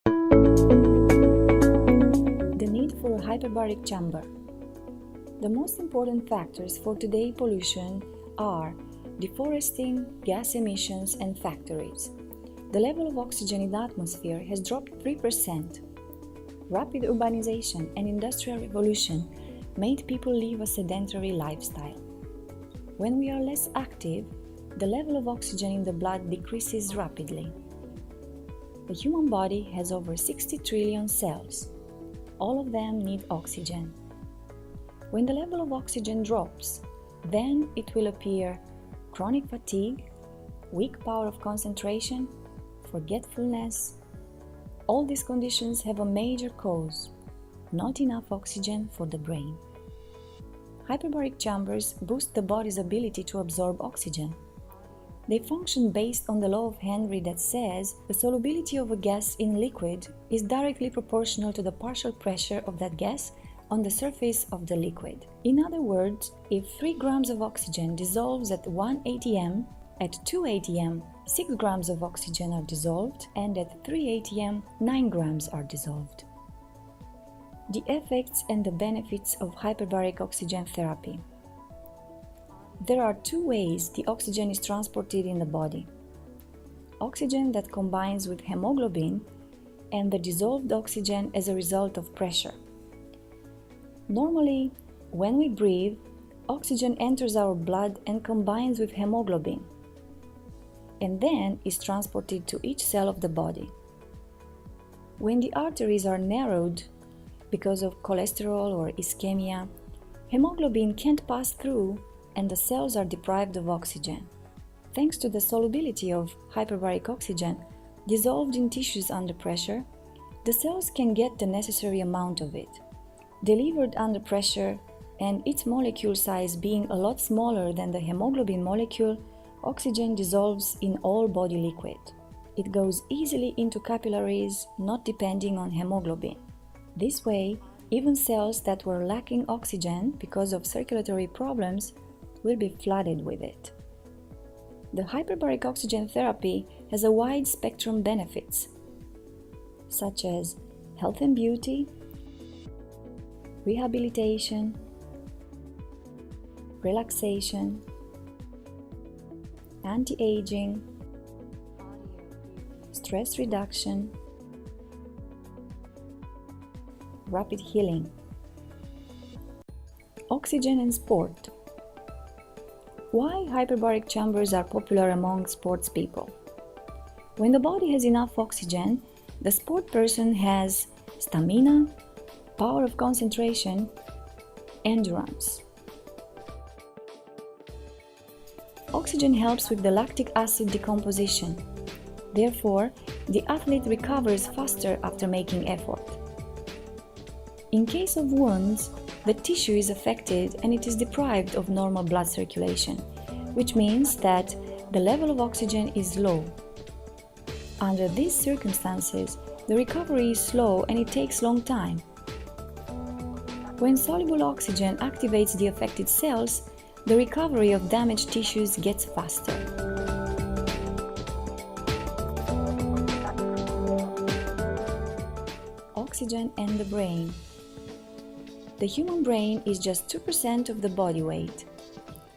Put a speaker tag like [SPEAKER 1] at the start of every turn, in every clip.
[SPEAKER 1] The need for a hyperbaric chamber. The most important factors for today's pollution are deforesting, gas emissions, and factories. The level of oxygen in the atmosphere has dropped 3%. Rapid urbanization and industrial revolution made people live a sedentary lifestyle. When we are less active, the level of oxygen in the blood decreases rapidly. The human body has over 60 trillion cells. All of them need oxygen. When the level of oxygen drops, then it will appear chronic fatigue, weak power of concentration, forgetfulness. All these conditions have a major cause: not enough oxygen for the brain. Hyperbaric chambers boost the body's ability to absorb oxygen. They function based on the law of Henry that says the solubility of a gas in liquid is directly proportional to the partial pressure of that gas on the surface of the liquid. In other words, if 3 grams of oxygen dissolves at 1 atm, at 2 atm 6 grams of oxygen are dissolved, and at 3 atm 9 grams are dissolved. The effects and the benefits of hyperbaric oxygen therapy. There are 2 ways the oxygen is transported in the body: oxygen that combines with hemoglobin and the dissolved oxygen as a result of pressure. Normally, when we breathe, oxygen enters our blood and combines with hemoglobin, and then is transported to each cell of the body. When the arteries are narrowed because of cholesterol or ischemia, hemoglobin can't pass through and the cells are deprived of oxygen. Thanks to the solubility of hyperbaric oxygen dissolved in tissues under pressure, the cells can get the necessary amount of it. Delivered under pressure, and its molecule size being a lot smaller than the hemoglobin molecule, oxygen dissolves in all body liquid. It goes easily into capillaries, not depending on hemoglobin. This way, even cells that were lacking oxygen because of circulatory problems will be flooded with it. The hyperbaric oxygen therapy has a wide spectrum benefits, such as health and beauty, rehabilitation, relaxation, anti-aging, stress reduction, rapid healing. Oxygen and sport. Why hyperbaric chambers are popular among sports people? When the body has enough oxygen, the sport person has stamina, power of concentration, endurance. Oxygen helps with the lactic acid decomposition. Therefore, the athlete recovers faster after making effort. In case of wounds, the tissue is affected and it is deprived of normal blood circulation, which means that the level of oxygen is low. Under these circumstances, the recovery is slow and it takes long time. When soluble oxygen activates the affected cells, the recovery of damaged tissues gets faster. Oxygen and the brain. The human brain is just 2% of the body weight.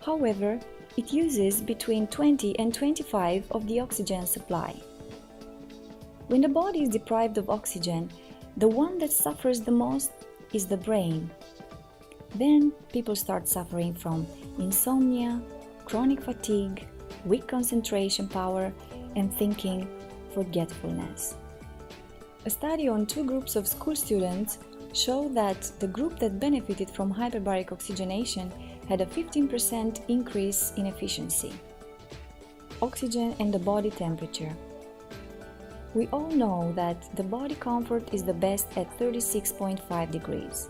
[SPEAKER 1] However, it uses between 20 and 25% of the oxygen supply. When the body is deprived of oxygen, the one that suffers the most is the brain. Then people start suffering from insomnia, chronic fatigue, weak concentration power, and thinking forgetfulness. A study on 2 groups of school students showed that the group that benefited from hyperbaric oxygenation had a 15% increase in efficiency. Oxygen and the body temperature. We all know that the body comfort is the best at 36.5 degrees.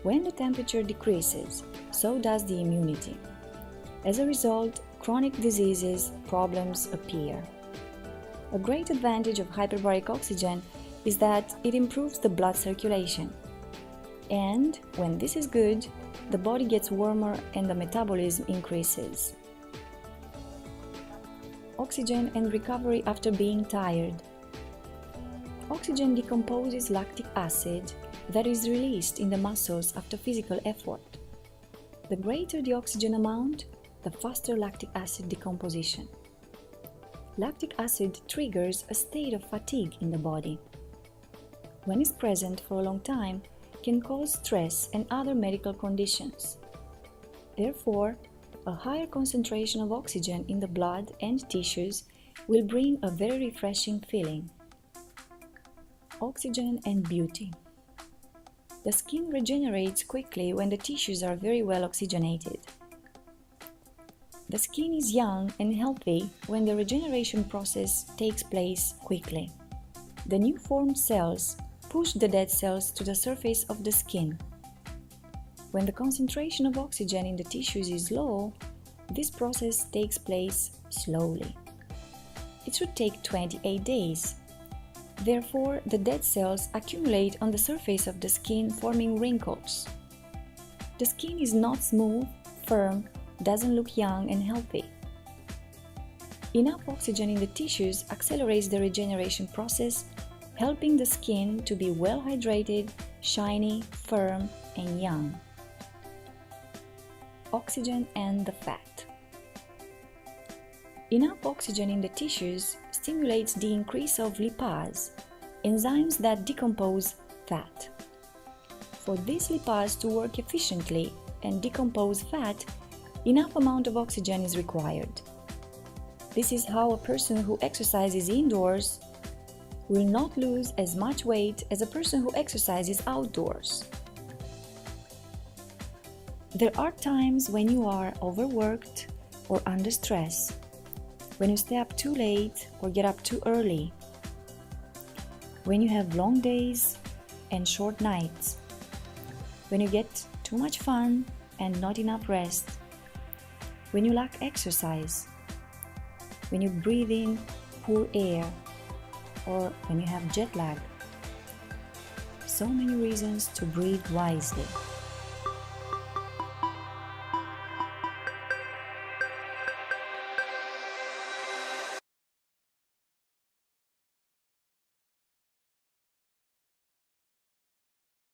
[SPEAKER 1] When the temperature decreases, so does the immunity. As a result, chronic diseases, problems appear. A great advantage of hyperbaric oxygen is that it improves the blood circulation. And when this is good, the body gets warmer and the metabolism increases. Oxygen and recovery after being tired. Oxygen decomposes lactic acid that is released in the muscles after physical effort. The greater the oxygen amount, the faster lactic acid decomposition. Lactic acid triggers a state of fatigue in the body. When it's present for a long time, can cause stress and other medical conditions. Therefore, a higher concentration of oxygen in the blood and tissues will bring a very refreshing feeling. Oxygen and beauty. The skin regenerates quickly when the tissues are very well oxygenated. The skin is young and healthy when the regeneration process takes place quickly. The new formed cells push the dead cells to the surface of the skin. When the concentration of oxygen in the tissues is low, this process takes place slowly. It should take 28 days. Therefore, the dead cells accumulate on the surface of the skin, forming wrinkles. The skin is not smooth, firm, doesn't look young and healthy. Enough oxygen in the tissues accelerates the regeneration process, helping the skin to be well hydrated, shiny, firm, and young. Oxygen and the fat. Enough oxygen in the tissues stimulates the increase of lipase, enzymes that decompose fat. For these lipase to work efficiently and decompose fat, enough amount of oxygen is required. This is how a person who exercises indoors will not lose as much weight as a person who exercises outdoors. There are times when you are overworked or under stress, when you stay up too late or get up too early, when you have long days and short nights, when you get too much fun and not enough rest, when you lack exercise, when you breathe in poor air, or when you have jet lag. So many reasons to breathe wisely.